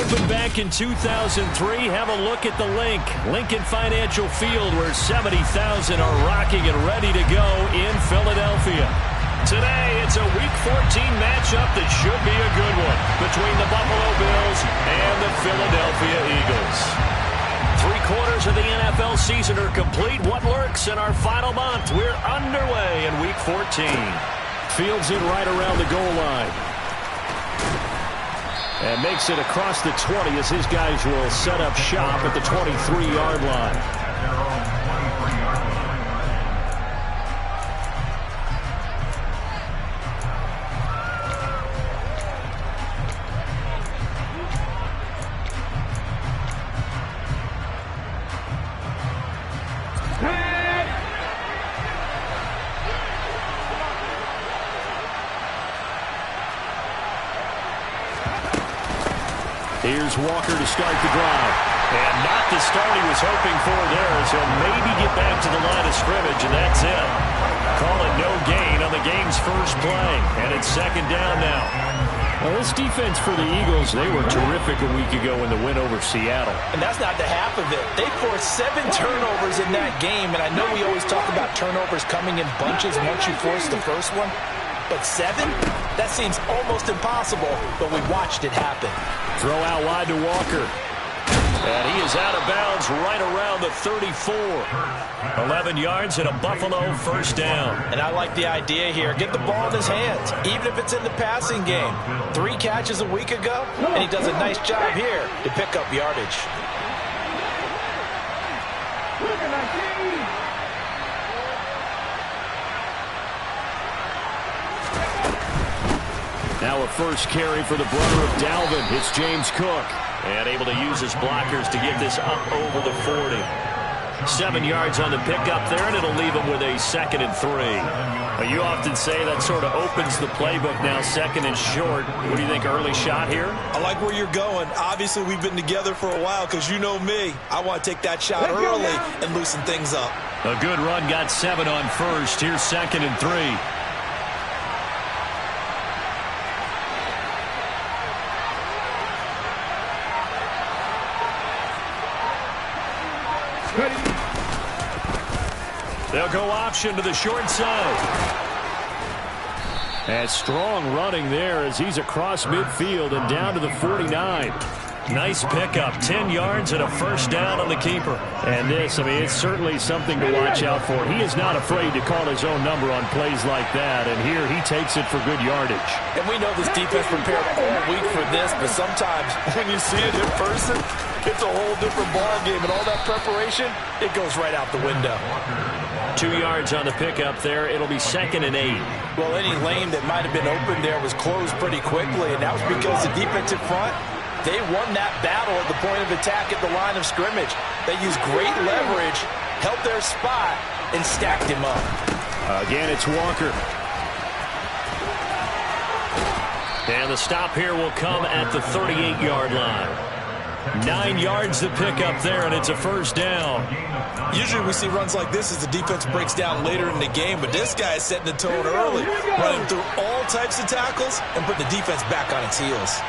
opened back in 2003. Have a look at the Lincoln Financial Field, where 70,000 are rocking and ready to go in Philadelphia. Today, it's a Week 14 matchup that should be a good one between the Buffalo Bills and the Philadelphia Eagles. 3/4 of the NFL season are complete. What lurks in our final month? We're underway in Week 14. Fields it right around the goal line. And makes it across the 20 as his guys will set up shop at the 23-yard line. Here's Walker to start the drive. And not the start he was hoping for there, as he'll maybe get back to the line of scrimmage, and that's it. Call it no gain on the game's first play, and it's second down now. Well, this defense for the Eagles, they were terrific a week ago in the win over Seattle. And that's not the half of it. They forced 7 turnovers in that game, and I know we always talk about turnovers coming in bunches once you force the first one. But 7? That seems almost impossible, but we watched it happen. Throw out wide to Walker. And he is out of bounds right around the 34. 11 yards and a Buffalo first down. And I like the idea here. Get the ball in his hands, even if it's in the passing game. 3 catches a week ago, and he does a nice job here to pick up yardage. Now a first carry for the brother of Dalvin. It's James Cook. And able to use his blockers to get this up over the 40. 7 yards on the pickup there, and it'll leave him with a 2nd and 3. Well, you often say that sort of opens the playbook now, 2nd and short. What do you think, early shot here? I like where you're going. Obviously, we've been together for a while because you know me. I want to take that shot early and loosen things up. A good run, got 7 on first. Here's 2nd and 3. They'll go option to the short side. And strong running there as he's across midfield and down to the 49. Nice pickup, 10 yards and a first down on the keeper. And this, I mean, it's certainly something to watch out for. He is not afraid to call his own number on plays like that. And here he takes it for good yardage. And we know this defense prepared all week for this, but sometimes when you see it in person, it's a whole different ball game. And all that preparation, it goes right out the window. 2 yards on the pickup there. It'll be 2nd and 8. Well, any lane that might have been open there was closed pretty quickly, and that was because the defensive front, they won that battle at the point of attack at the line of scrimmage. They used great leverage, held their spot, and stacked him up. Again, it's Walker. And the stop here will come at the 38-yard line. 9 yards to pick up there, and it's a first down. Usually we see runs like this as the defense breaks down later in the game, but this guy is setting the tone early, running through all types of tackles and putting the defense back on its heels.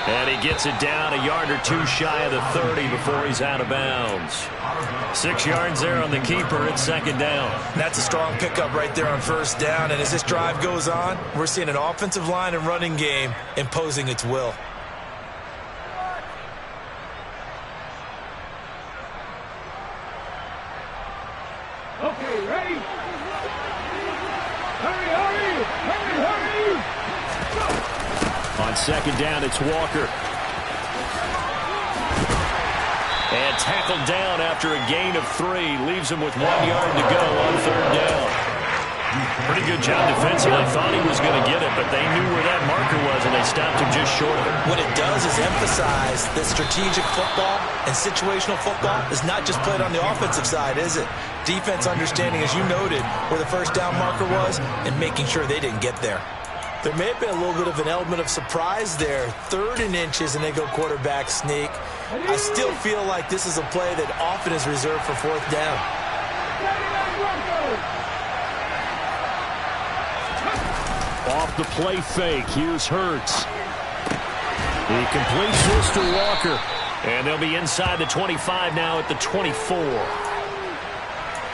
And he gets it down a yard or 2 shy of the 30 before he's out of bounds. 6 yards there on the keeper. It's 2nd down. That's a strong pickup right there on first down. And as this drive goes on, we're seeing an offensive line and running game imposing its will. Okay, ready? Hurry! On 2nd down, it's Walker. And tackled down after a gain of 3. Leaves him with 1 yard to go on 3rd down. Pretty good job defensively. Thought he was going to get it, but they knew where that marker was, and they stopped him just short of it. What it does is emphasize that strategic football and situational football is not just played on the offensive side, is it? Defense understanding, as you noted, where the first down marker was and making sure they didn't get there. There may have been a little bit of an element of surprise there. 3rd and inches, and they go quarterback sneak. I still feel like this is a play that often is reserved for 4th down. Off the play fake, here's Hurts. He completes this to Walker. And they'll be inside the 25 now at the 24.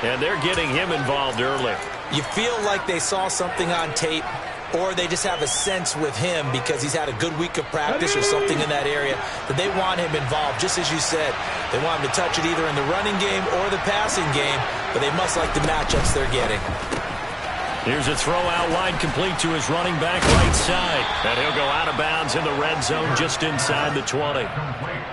And they're getting him involved early. You feel like they saw something on tape, or they just have a sense with him because he's had a good week of practice or something in that area that they want him involved, just as you said. They want him to touch it either in the running game or the passing game, but they must like the matchups they're getting. Here's a throw out wide, complete to his running back right side. And he'll go out of bounds in the red zone just inside the 20.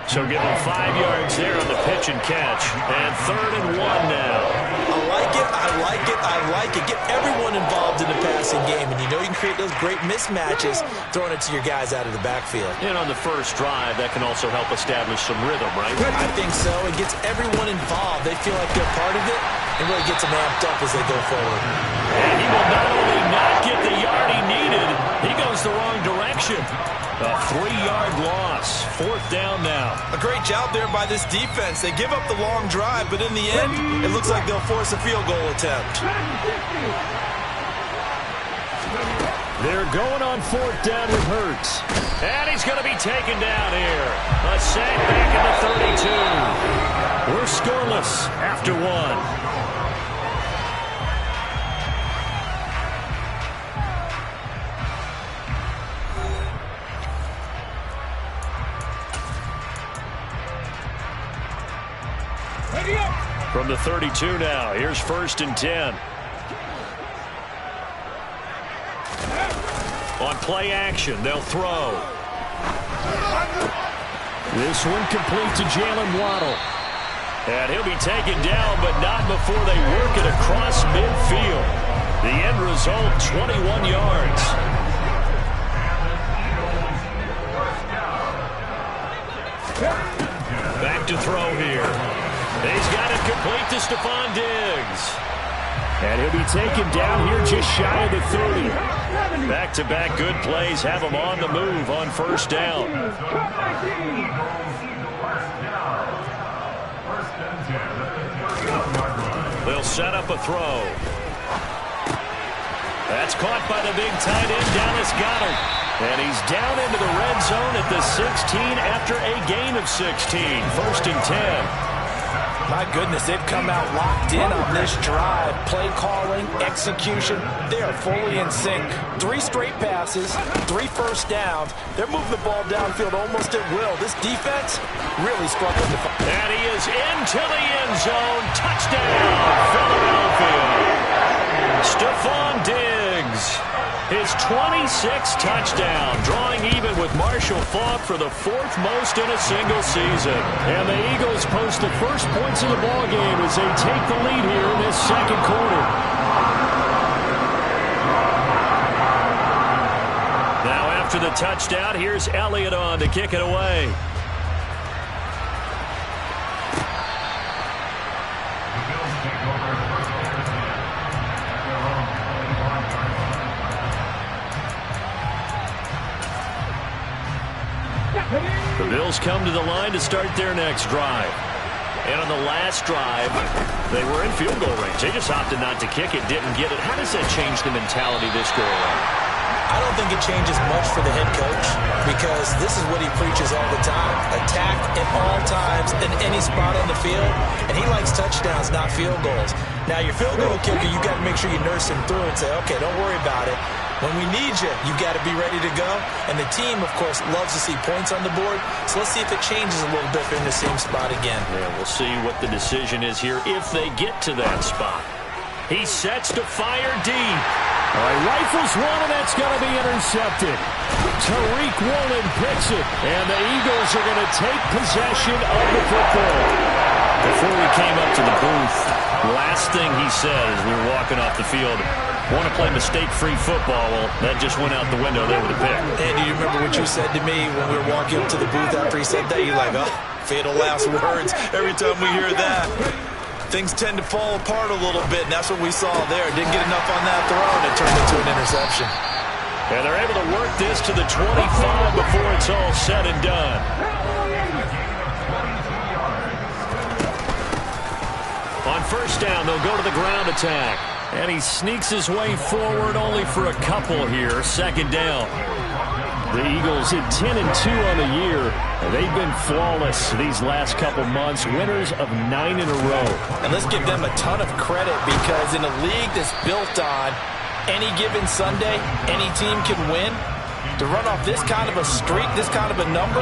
So give him 5 yards there on the pitch and catch. And 3rd and 1 now. I like it, I like it, I like it. Get everyone involved in the passing game. And you know you can create those great mismatches throwing it to your guys out of the backfield. And on the first drive, that can also help establish some rhythm, right? I think so. It gets everyone involved. They feel like they're part of it. It really gets them amped up as they go forward. And he will not only not get the yard he needed, he goes the wrong direction. A 3-yard loss. 4th down now. A great job there by this defense. They give up the long drive, but in the end, it looks like they'll force a field goal attempt. They're going on 4th down with Hurts. And he's going to be taken down here. A sack back at the 32. We're scoreless after 1. From the 32 now, here's 1st and 10. On play action, they'll throw. This one complete to Jalen Waddle. And he'll be taken down, but not before they work it across midfield. The end result, 21 yards. Back to throw here. He's got it complete to Stephon Diggs. And he'll be taken down here just shy of the 30. Back-to-back good plays have him on the move on 1st down. They'll set up a throw. That's caught by the big tight end, Dallas Goedert. And he's down into the red zone at the 16 after a gain of 16. 1st and 10. My goodness, they've come out locked in on this drive. Play calling, execution, they are fully in sync. 3 straight passes, 3 first downs. They're moving the ball downfield almost at will. This defense really struggling to find. And he is into the end zone. Touchdown, Philadelphia. Stephon Diggs. His 26th touchdown, drawing even with Marshall Faulk for the 4th most in a single season. And the Eagles post the first points of the ballgame as they take the lead here in this 2nd quarter. Now after the touchdown, here's Elliott on to kick it away. The Bills come to the line to start their next drive. And on the last drive, they were in field goal range. They just opted not to kick it, didn't get it. How does that change the mentality this go around? I don't think it changes much for the head coach because this is what he preaches all the time. Attack at all times in any spot on the field. And he likes touchdowns, not field goals. Now, your field goal kicker, you got to make sure you nurse him through and say, okay, don't worry about it. When we need you, you got to be ready to go. And the team, of course, loves to see points on the board. So let's see if it changes a little bit in the same spot again. Yeah, we'll see what the decision is here if they get to that spot. He sets to fire deep. All right, rifles one, and that's going to be intercepted. Tariq Woolen picks it, and the Eagles are going to take possession of the football. Before we came up to the booth, last thing he said as we were walking off the field, want to play mistake-free football. Well, that just went out the window there with a pick. And do you remember what you said to me when we were walking up to the booth after he said that? You're like, oh, fatal last words. Every time we hear that, things tend to fall apart a little bit, and that's what we saw there. Didn't get enough on that throw, and it turned into an interception. And they're able to work this to the 25 before it's all said and done. On first down, they'll go to the ground attack. And he sneaks his way forward only for a couple here. Second down. The Eagles at 10-2 on the year. They've been flawless these last couple months. Winners of 9 in a row. And let's give them a ton of credit, because in a league that's built on any given Sunday, any team can win. To run off this kind of a streak, this kind of a number,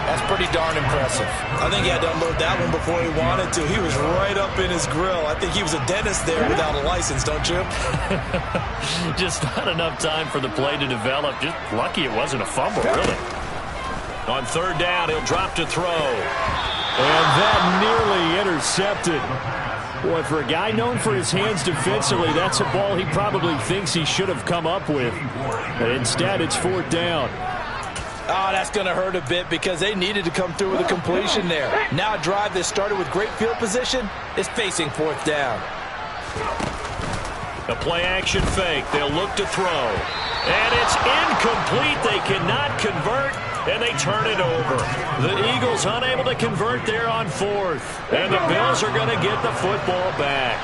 that's pretty darn impressive. I think he had to unload that one before he wanted to. He was right up in his grill. I think he was a dentist there without a license, don't you? Just not enough time for the play to develop. Just lucky it wasn't a fumble, really. On third down, he'll drop to throw. And that nearly intercepted. Boy, for a guy known for his hands defensively, that's a ball he probably thinks he should have come up with. But instead, it's fourth down. Oh, that's going to hurt a bit, because they needed to come through with a completion there. Now a drive that started with great field position is facing fourth down. A play-action fake. They'll look to throw. And it's incomplete. They cannot convert, and they turn it over. The Eagles unable to convert there on fourth. And the Bills are going to get the football back.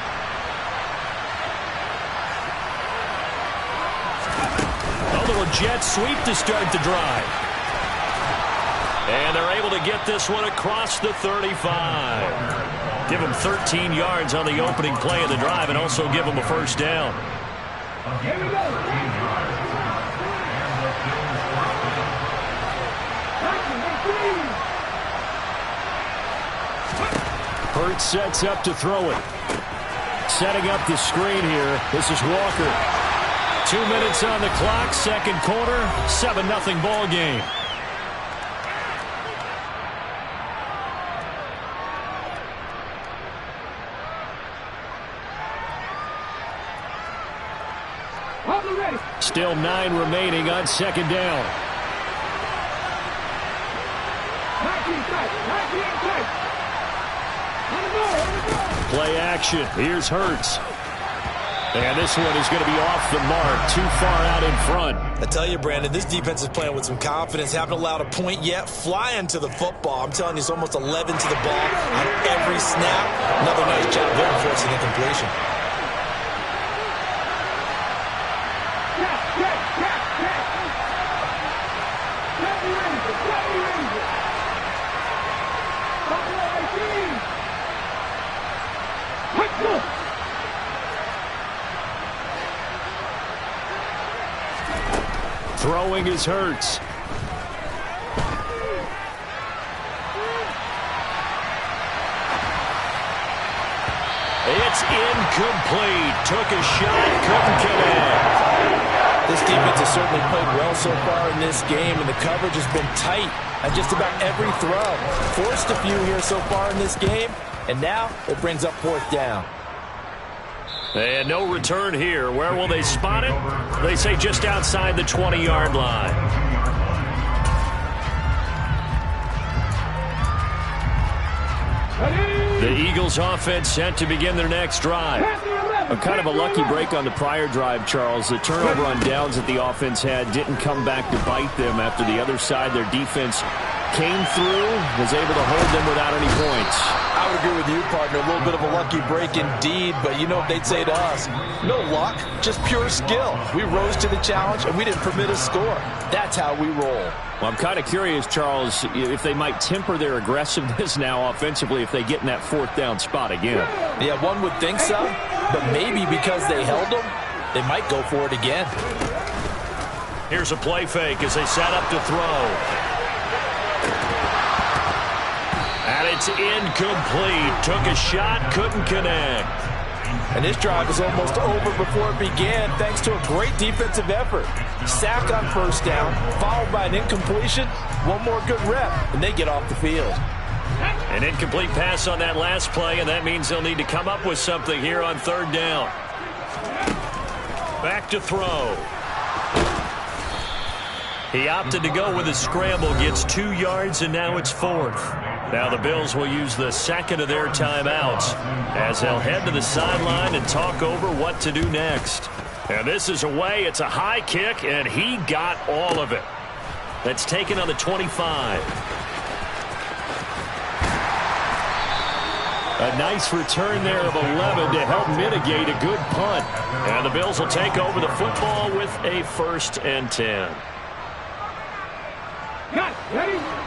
A little jet sweep to start the drive. And they're able to get this one across the 35. Give them 13 yards on the opening play of the drive, and also give them a first down. Here we go. Hurts sets up to throw it. Setting up the screen here. This is Walker. 2 minutes on the clock, second quarter, 7-0 ball game. Still 9 remaining on second down. Play action. Here's Hurts. And this one is going to be off the mark, too far out in front. I tell you, Brandon, this defense is playing with some confidence. Haven't allowed a point yet. Flying to the football. I'm telling you, it's almost 11 to the ball on every snap. Another nice job there forcing the completion. Throwing is Hurts. It's incomplete. Took a shot, couldn't connect. This defense has certainly played well so far in this game, and the coverage has been tight on just about every throw. Forced a few here so far in this game, and now it brings up fourth down. And no return here. Where will they spot it? They say just outside the 20-yard line. The Eagles offense set to begin their next drive. A kind of a lucky break on the prior drive, Charles. The turnover on downs that the offense had didn't come back to bite them after the other side. Their defense came through, was able to hold them without any points. I would agree with you, partner. A little bit of a lucky break indeed, but you know what they'd say to us? No luck, just pure skill. We rose to the challenge, and we didn't permit a score. That's how we roll. Well, I'm kind of curious, Charles, if they might temper their aggressiveness now offensively if they get in that fourth down spot again. Yeah, one would think so, but maybe because they held them, they might go for it again. Here's a play fake as they set up to throw. And it's incomplete. Took a shot, couldn't connect. And this drive is almost over before it began thanks to a great defensive effort. Sack on first down, followed by an incompletion. One more good rep, and they get off the field. An incomplete pass on that last play, and that means they'll need to come up with something here on third down. Back to throw. He opted to go with a scramble, gets 2 yards, and now it's fourth. Now the Bills will use the second of their timeouts as they'll head to the sideline and talk over what to do next. And this is away. It's a high kick, and he got all of it. That's taken on the 25. A nice return there of 11 to help mitigate a good punt. And the Bills will take over the football with a 1st and 10.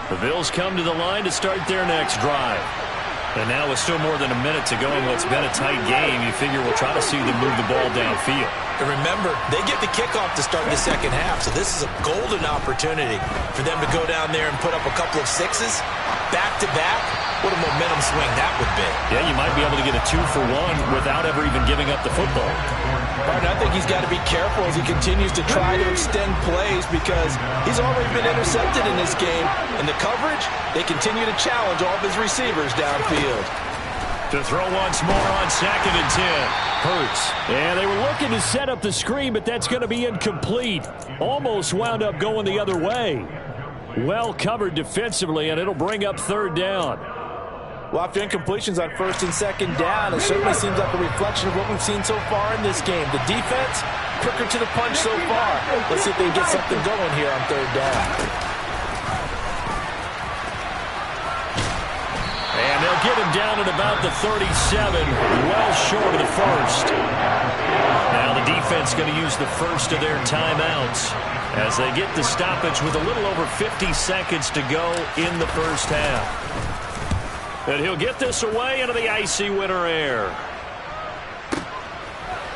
The Bills come to the line to start their next drive. And now with still more than a minute to go in what's been a tight game, you figure we'll try to see them move the ball downfield. And remember, they get the kickoff to start the second half, so this is a golden opportunity for them to go down there and put up a couple of sixes back-to-back. What a momentum swing that would be. Yeah, you might be able to get a 2-for-1 without ever even giving up the football. Martin, I think he's got to be careful as he continues to try to extend plays because he's already been intercepted in this game. And the coverage, they continue to challenge all of his receivers downfield. To throw once more on 2nd and 10. Hurts. And they were looking to set up the screen, but that's going to be incomplete. Almost wound up going the other way. Well covered defensively, and it'll bring up 3rd down. Well, after incompletions on 1st and 2nd down, it certainly seems like a reflection of what we've seen so far in this game. The defense, quicker to the punch so far. Let's see if they can get something going here on 3rd down. And they'll get him down at about the 37, well short of the 1st. Now the defense going to use the 1st of their timeouts as they get the stoppage with a little over 50 seconds to go in the 1st half. And he'll get this away into the icy winter air.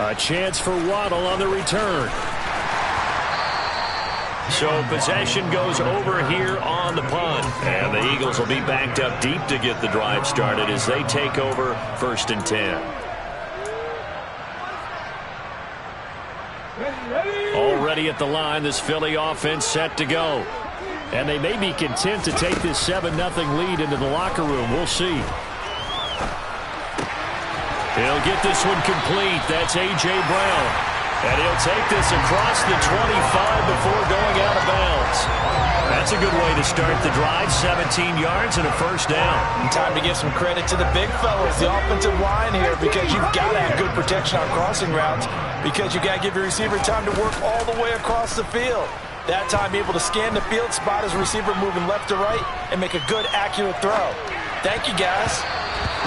A chance for Waddle on the return. So possession goes over here on the punt. And the Eagles will be backed up deep to get the drive started as they take over 1st and 10. Already at the line, this Philly offense set to go. And they may be content to take this 7-0 lead into the locker room. We'll see. He'll get this one complete. That's A.J. Brown. And he'll take this across the 25 before going out of bounds. That's a good way to start the drive. 17 yards and a 1st down. And time to give some credit to the big fellas, the offensive line here, because you've got to have good protection on crossing routes, because you've got to give your receiver time to work all the way across the field. That time, be able to scan the field, spot his receiver moving left to right, and make a good, accurate throw. Thank you, guys.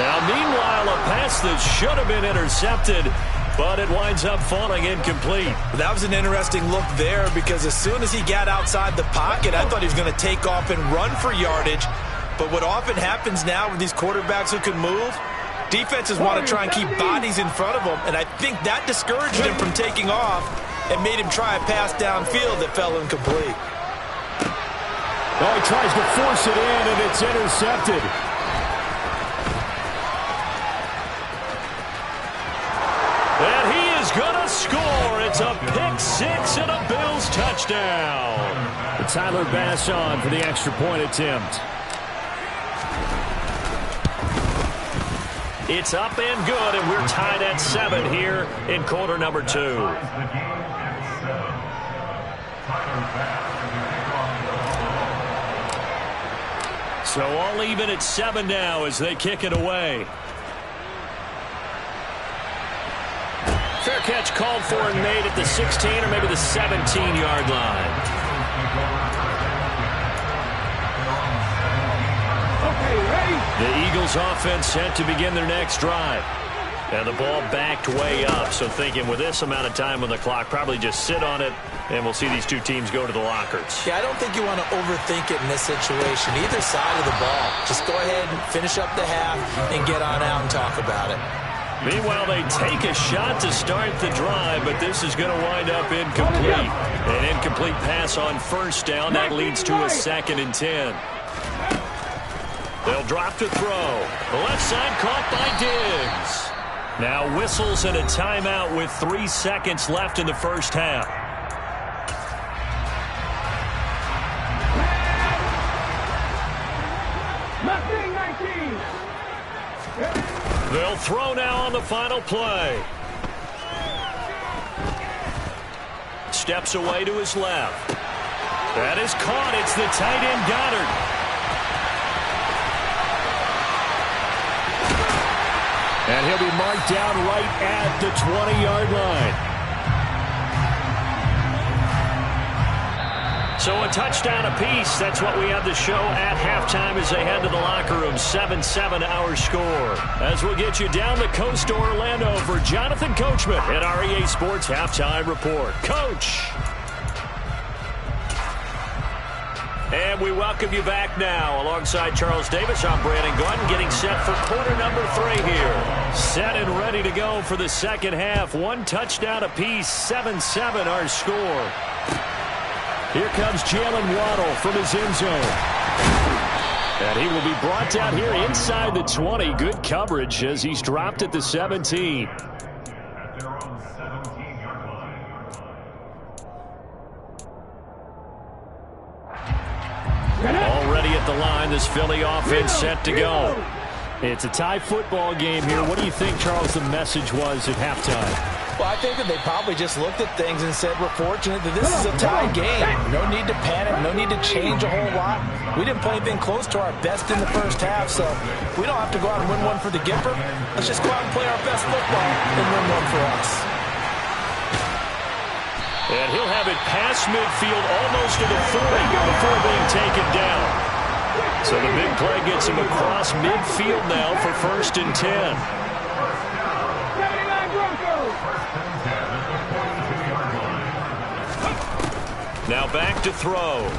Now, meanwhile, a pass that should have been intercepted, but it winds up falling incomplete. That was an interesting look there because as soon as he got outside the pocket, I thought he was going to take off and run for yardage. But what often happens now with these quarterbacks who can move, defenses want to try and keep bodies in front of them, and I think that discouraged him from taking off and made him try a pass downfield that fell incomplete. Oh, he tries to force it in, and it's intercepted. And he is going to score. It's a pick-6 and a Bills touchdown. Tyler Bass on for the extra point attempt. It's up and good, and we're tied at 7 here in quarter number 2. So all even at 7 now as they kick it away. Fair catch called for and made at the 16 or maybe the 17-yard line. The Eagles offense set to begin their next drive. And the ball backed way up, so thinking with this amount of time on the clock, probably just sit on it, and we'll see these two teams go to the lockers. Yeah, I don't think you want to overthink it in this situation, either side of the ball. Just go ahead and finish up the half and get on out and talk about it. Meanwhile, they take a shot to start the drive, but this is going to wind up incomplete. An incomplete pass on 1st down. That leads to a 2nd and 10. They'll drop to throw. The left side caught by Diggs. Now whistles and a timeout with 3 seconds left in the 1st half. They'll throw now on the final play. Steps away to his left. That is caught. It's the tight end Goddard. And he'll be marked down right at the 20-yard line. So a touchdown apiece. That's what we have to show at halftime as they head to the locker room. 7-7 our score. As we'll get you down the coast to Orlando for Jonathan Coachman at our EA Sports Halftime Report. Coach. And we welcome you back now. Alongside Charles Davis, I'm Brandon Gordon, getting set for quarter number 3 here. Set and ready to go for the second half. 1 touchdown apiece. 7-7 our score. Here comes Jalen Waddle from his end zone. And he will be brought down here inside the 20. Good coverage as he's dropped at the 17. Already at the line, this Philly offense set to go. It's a tie football game here. What do you think, Charles, the message was at halftime? Well, I think that they probably just looked at things and said, we're fortunate that this is a tie game. No need to panic. No need to change a whole lot. We didn't play anything close to our best in the first half, so we don't have to go out and win one for the Gipper. Let's just go out and play our best football and win one for us. And he'll have it past midfield almost to the 40 before being taken down. So the big play gets him across midfield now for 1st and 10. Now back to throw.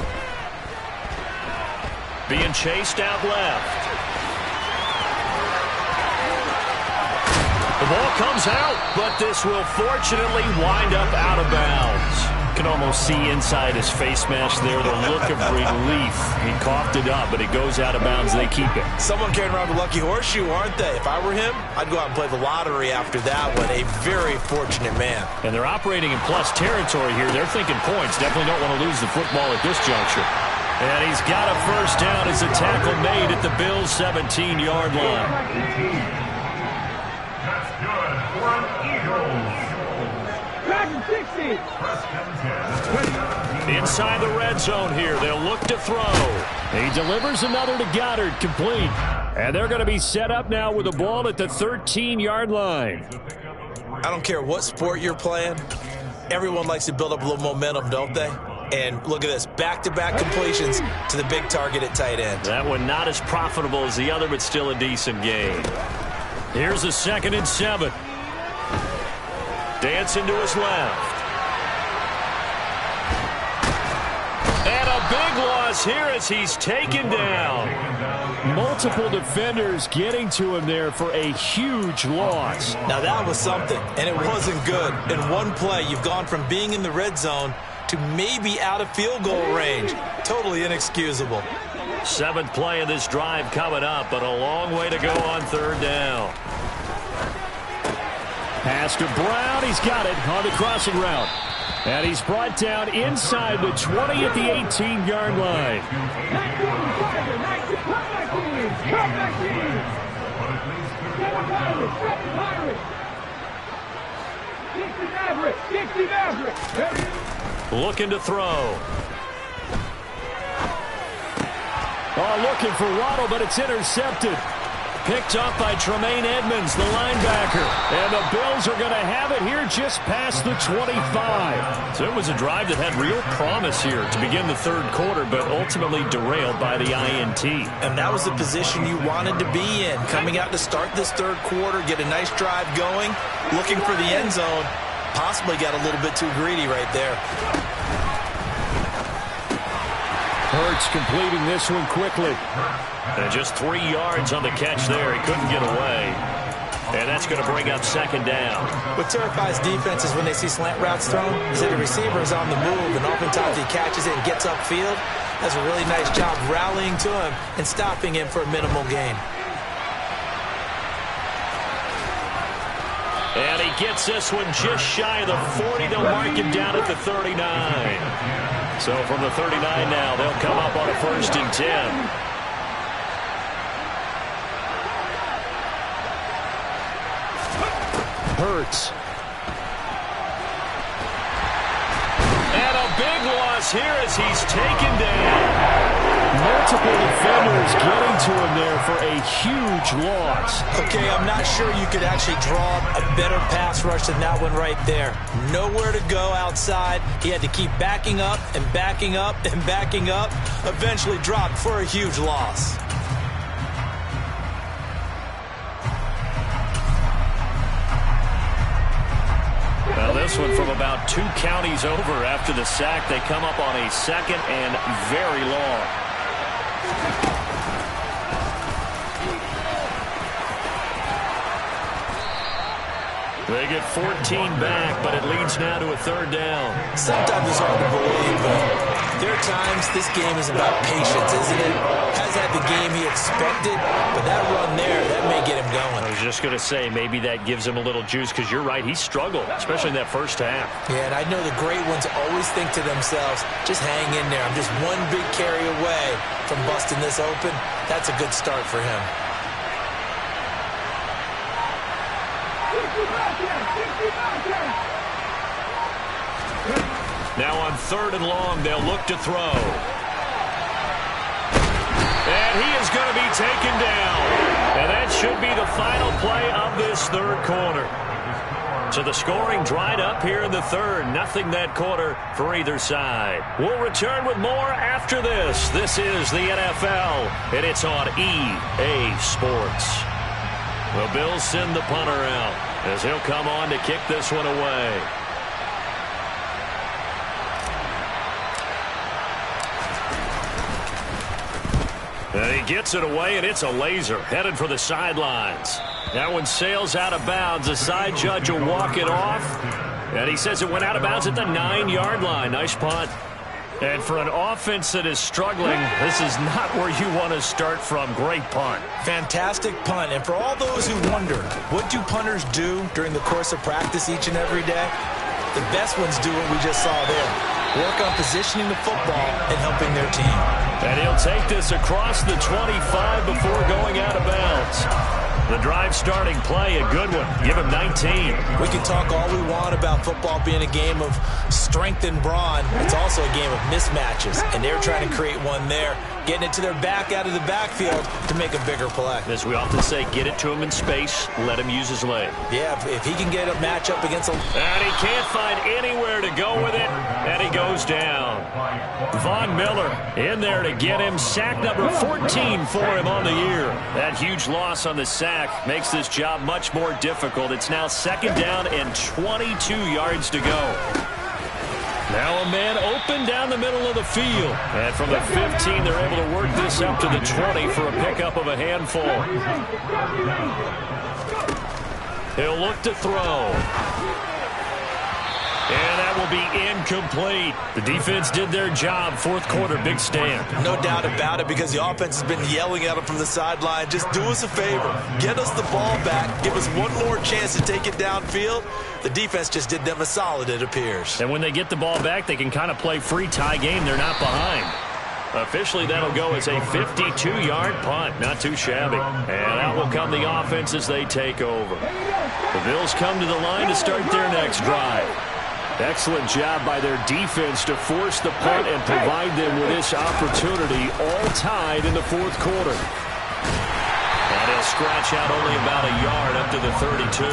Being chased out left. The ball comes out, but this will fortunately wind up out of bounds. You can almost see inside his face mask there the look of relief. He coughed it up, but it goes out of bounds. They keep it. Someone carrying around the lucky horseshoe, aren't they? If I were him, I'd go out and play the lottery after that one. A very fortunate man. And they're operating in plus territory here. They're thinking points. Definitely don't want to lose the football at this juncture. And he's got a first down as a tackle made at the Bills' 17-yard line. That's good for an Eagles. Inside the red zone here. They'll look to throw. He delivers another to Goddard, complete. And they're going to be set up now with the ball at the 13-yard line. I don't care what sport you're playing. Everyone likes to build up a little momentum, don't they? And look at this, back-to-back completions to the big target at tight end. That one not as profitable as the other, but still a decent game. Here's a 2nd and 7. Dancing to his left. And a big loss here as he's taken down. Multiple defenders getting to him there for a huge loss. Now that was something, and it wasn't good. In one play, you've gone from being in the red zone to maybe out of field goal range. Totally inexcusable. 7th play of this drive coming up, but a long way to go on 3rd down. Pass to Brown. He's got it on the crossing route. And he's brought down inside the 20 at the 18-yard line. Looking to throw. Oh, looking for Waddle, but it's intercepted. Picked up by Tremaine Edmonds, the linebacker. And the Bills are going to have it here just past the 25. So it was a drive that had real promise here to begin the 3rd quarter, but ultimately derailed by the INT. And that was the position you wanted to be in. Coming out to start this 3rd quarter, get a nice drive going, looking for the end zone. Possibly got a little bit too greedy right there. Hurts completing this one quickly. And just 3 yards on the catch there. He couldn't get away. And that's going to bring up 2nd down. What terrifies defenses when they see slant routes thrown is that the receiver is on the move, and oftentimes he catches it and gets upfield. Does a really nice job rallying to him and stopping him for a minimal gain. And he gets this one just shy of the 40. They'll mark him down at the 39. So from the 39 now, they'll come up on a 1st and 10. Hurts. And a big loss here as he's taken down. multiple defenders getting to him there for a huge loss. Okay, I'm not sure you could actually draw a better pass rush than that one right there. Nowhere to go outside. He had to keep backing up and backing up and backing up. Eventually dropped for a huge loss. Well, this one from about 2 counties over after the sack. They come up on a 2nd and very long. They get 14 back, but it leads now to a 3rd down. Sometimes it's hard to believe, but there are times this game is about patience, isn't it? Hasn't had the game he expected, but that run there, that may get him going. I was just going to say, maybe that gives him a little juice, because you're right, he struggled, especially in that first half. Yeah, and I know the great ones always think to themselves, just hang in there. I'm just one big carry away from busting this open. That's a good start for him. Now on 3rd and long, they'll look to throw. And he is going to be taken down. And that should be the final play of this 3rd quarter. So the scoring dried up here in the 3rd. Nothing that quarter for either side. We'll return with more after this. This is the NFL, and it's on EA Sports. The Bills send the punter out as he'll come on to kick this one away. And he gets it away, and it's a laser headed for the sidelines. That one sails out of bounds. The side judge will walk it off, and he says it went out of bounds at the 9-yard line. Nice punt. And for an offense that is struggling, this is not where you want to start from. Great punt. Fantastic punt. And for all those who wonder, what do punters do during the course of practice each and every day? The best ones do what we just saw there. Work on positioning the football and helping their team. And he'll take this across the 25 before going out of bounds. The drive starting play, a good one. Give him 19. We can talk all we want about football being a game of strength and brawn. It's also a game of mismatches, and they're trying to create one there, getting it to their back out of the backfield to make a bigger play. As we often say, get it to him in space, let him use his leg. Yeah, if he can get a matchup against a... And he can't find anywhere to go with it, and he goes down. Von Miller in there to get him. Sack number 14 for him on the year. That huge loss on the sack makes this job much more difficult. It's now 2nd down and 22 yards to go. Now a man open down the middle of the field. And from the 15, they're able to work this up to the 20 for a pickup of a handful. He'll look to throw. And that will be incomplete. The defense did their job. 4th quarter, big stand. No doubt about it, because the offense has been yelling at him from the sideline. Just do us a favor. Get us the ball back. Give us one more chance to take it downfield. The defense just did them a solid, it appears. And when they get the ball back, they can kind of play free tie game. They're not behind. Officially, that'll go as a 52-yard punt. Not too shabby. And out will come the offense as they take over. The Bills come to the line to start their next drive. Excellent job by their defense to force the punt and provide them with this opportunity, all tied in the 4th quarter. And he'll scratch out only about a yard up to the 32.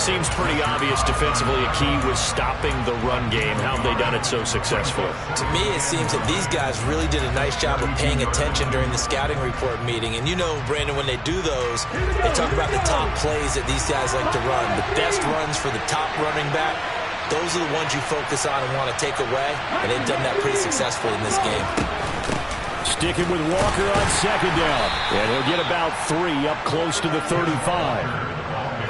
Seems pretty obvious defensively a key was stopping the run game. How have they done it so successfully? To me, it seems that these guys really did a nice job of paying attention during the scouting report meeting. And you know, Brandon, when they do those, they talk about the top plays that these guys like to run. The best runs for the top running back. Those are the ones you focus on and want to take away, and they've done that pretty successfully in this game. Sticking with Walker on 2nd down, and he'll get about 3 up close to the 35.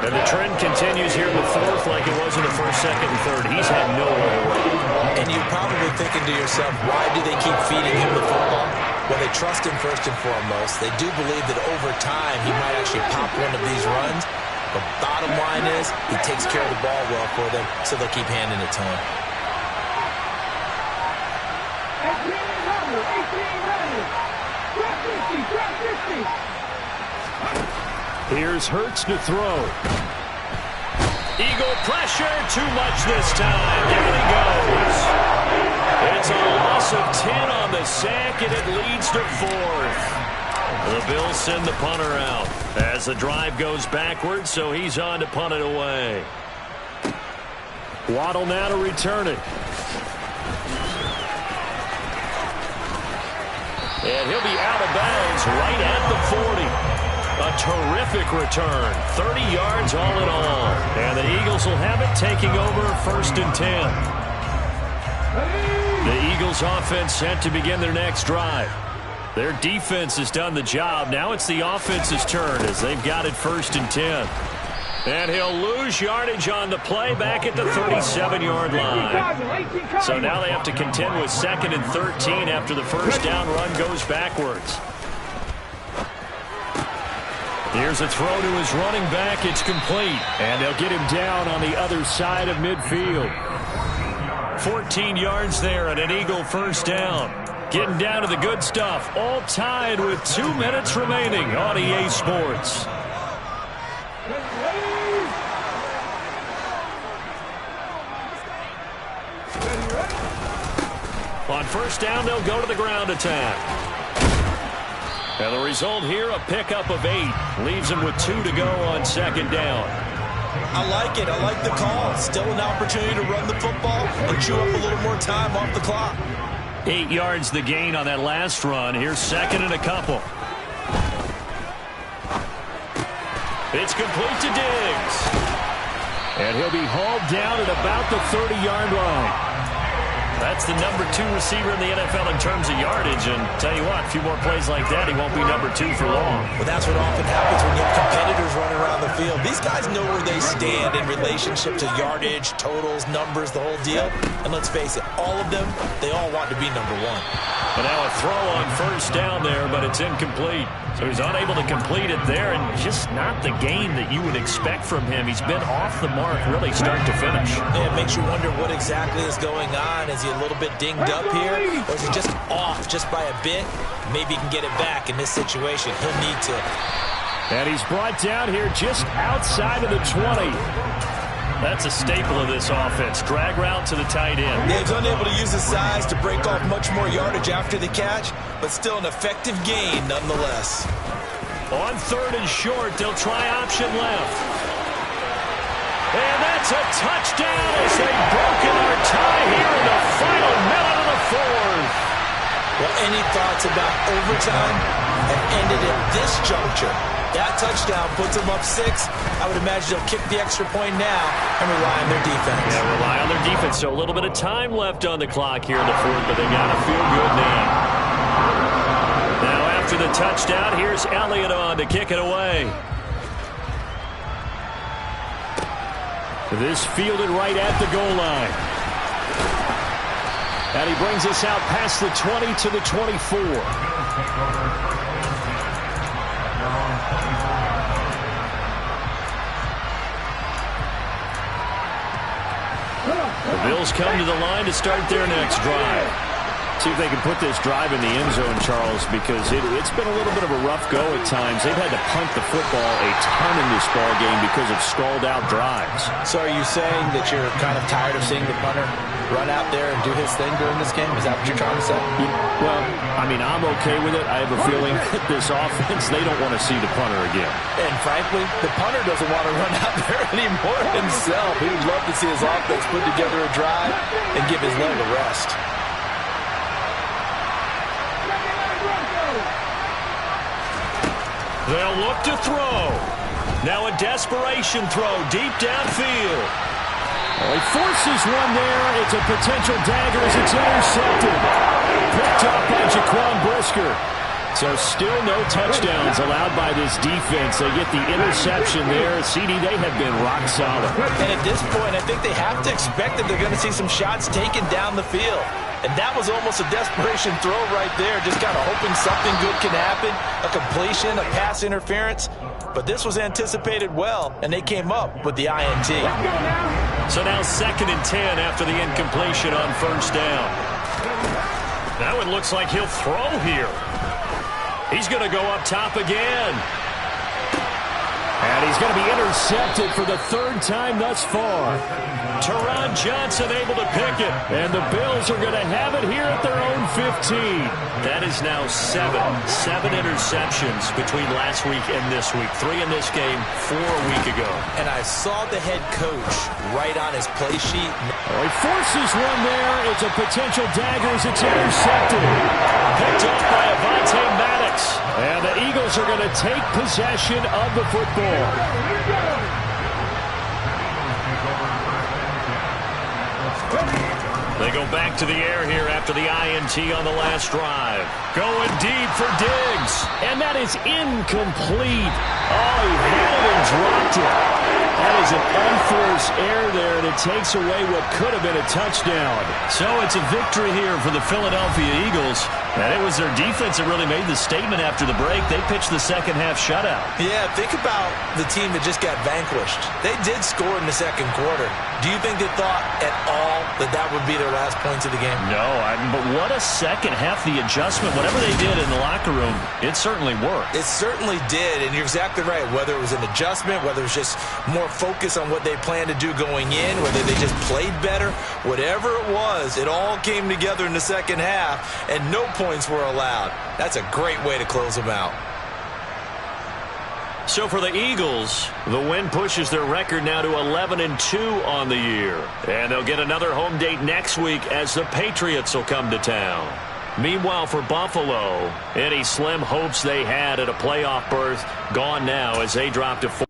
And the trend continues here in the 4th like it was in the 1st, 2nd, and 3rd. He's had nowhere to run. And you're probably thinking to yourself, why do they keep feeding him the football? Well, they trust him first and foremost. They do believe that over time he might actually pop one of these runs. The bottom line is he takes care of the ball well for them, so they'll keep handing it to him. Here's Hurts to throw. Eagle pressure, too much this time. Down he goes. That's a loss of 10 on the sack, and it leads to 4th. The Bills send the punter out as the drive goes backwards, so he's on to punt it away. Waddle now to return it. And he'll be out of bounds right at the 40. A terrific return. 30 yards all in all. And the Eagles will have it, taking over 1st and 10. The Eagles offense set to begin their next drive. Their defense has done the job. Now it's the offense's turn as they've got it 1st and 10. And he'll lose yardage on the play back at the 37-yard line. So now they have to contend with 2nd and 13 after the first down run goes backwards. Here's a throw to his running back. It's complete. And they'll get him down on the other side of midfield. 14 yards there and an Eagle first down. Getting down to the good stuff. All tied with 2 minutes remaining on EA Sports. On first down, they'll go to the ground attack. And the result here, a pickup of 8. Leaves them with 2 to go on 2nd down. I like it. I like the call. Still an opportunity to run the football and chew up a little more time off the clock. 8 yards the gain on that last run. Here's 2nd and a couple. It's complete to Diggs. And he'll be hauled down at about the 30-yard line. That's the number 2 receiver in the NFL in terms of yardage. And tell you what, a few more plays like that, he won't be number 2 for long. Well, that's what often happens when you have competitors running around the field. These guys know where they stand in relationship to yardage, totals, numbers, the whole deal. And let's face it, all of them, they all want to be number 1. But now a throw on first down there, but it's incomplete. So he's unable to complete it there, and just not the game that you would expect from him. He's been off the mark really start to finish. Yeah, it makes you wonder what exactly is going on. Is he a little bit dinged up here, or is he just off just by a bit? Maybe he can get it back in this situation. He'll need to. And he's brought down here just outside of the 20. That's a staple of this offense. Drag route to the tight end. Yeah, he's unable to use his size to break off much more yardage after the catch, but still an effective gain nonetheless. On 3rd and short, they'll try option left. And that's a touchdown as they've broken our tie here in the final minute of the 4th. Well, any thoughts about overtime have ended at this juncture. That touchdown puts them up 6. I would imagine they'll kick the extra point now and rely on their defense. Yeah, rely on their defense. So a little bit of time left on the clock here in the 4th, but they got to feel good now. Now after the touchdown, here's Elliott on to kick it away. This fielded right at the goal line. And he brings us out past the 20 to the 24. The Bills come to the line to start their next drive. See if they can put this drive in the end zone, Charles, because it's been a little bit of a rough go at times. They've had to punt the football a ton in this ball game because of stalled-out drives. So are you saying that you're kind of tired of seeing the punter run out there and do his thing during this game? Is that what you're trying to say? Well, I mean, I'm okay with it. I have a feeling that this offense, they don't want to see the punter again. And frankly, the punter doesn't want to run out there anymore himself. He would love to see his offense put together a drive and give his leg a rest. They'll look to throw. Now a desperation throw deep downfield. Well, he forces one there. It's a potential dagger as it's intercepted. Picked up by Jaquan Brisker. So still no touchdowns allowed by this defense. They get the interception there. CD, they have been rock solid. And at this point, I think they have to expect that they're going to see some shots taken down the field. And that was almost a desperation throw right there, just kind of hoping something good can happen, a completion, a pass interference. But this was anticipated well, and they came up with the INT. So now 2nd and 10 after the incompletion on first down. Now it looks like he'll throw here. He's going to go up top again. And he's going to be intercepted for the third time thus far. Teron Johnson able to pick it. And the Bills are going to have it here at their own 15. That is now seven interceptions between last week and this week. 3 in this game, 4 a week ago. And I saw the head coach right on his play sheet. Oh, he forces one there. It's a potential dagger as it's intercepted. Picked up by Avonte Maddox. And the Eagles are going to take possession of the football. They go back to the air here after the INT on the last drive. Going deep for Diggs. And that is incomplete. Oh, he had it and dropped it. That is an unforced error there, and it takes away what could have been a touchdown. So it's a victory here for the Philadelphia Eagles. And it was their defense that really made the statement after the break. They pitched the second-half shutout. Yeah, think about the team that just got vanquished. They did score in the second quarter. Do you think they thought at all that that would be their last points of the game? No, but what a second half. The adjustment, whatever they did in the locker room, it certainly worked. It certainly did, and you're exactly right. Whether it was an adjustment, whether it was just more focus on what they planned to do going in, whether they just played better, whatever it was, it all came together in the second half, and no points were allowed. That's a great way to close them out. So for the Eagles, the win pushes their record now to 11-2 on the year. And they'll get another home date next week as the Patriots will come to town. Meanwhile, for Buffalo, any slim hopes they had at a playoff berth gone now as they drop to 4.